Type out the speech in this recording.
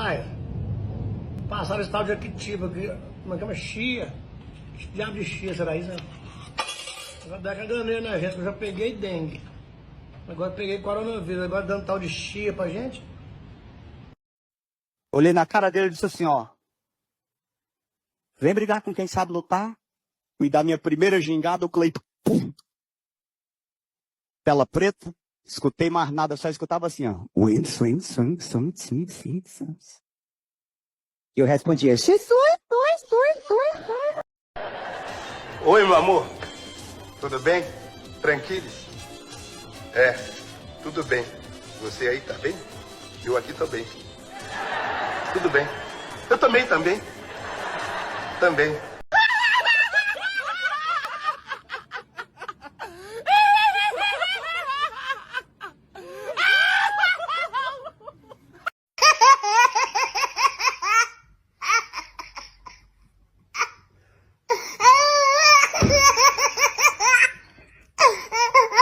praia, passaram esse tal de Activa, como é que chama? Chia. Que diabo de chia será isso, né? Agora dá caganeira energética, eu já peguei dengue. Agora peguei coronavírus, agora dando tal de chia pra gente. Olhei na cara dele e disse assim, ó. Vem brigar com quem sabe lutar? Me dá minha primeira gingada, o Cleiton. Pum! Tela preta. Escutei mais nada, só escutava assim, ó. Wind, swing, swing, swing, swing, swing, swing. E eu respondia, Jesus! Oi, meu amor. Tudo bem? Tranquilos? É, tudo bem. Você aí tá bem? Eu aqui tô bem. Tudo bem. Eu também. Também.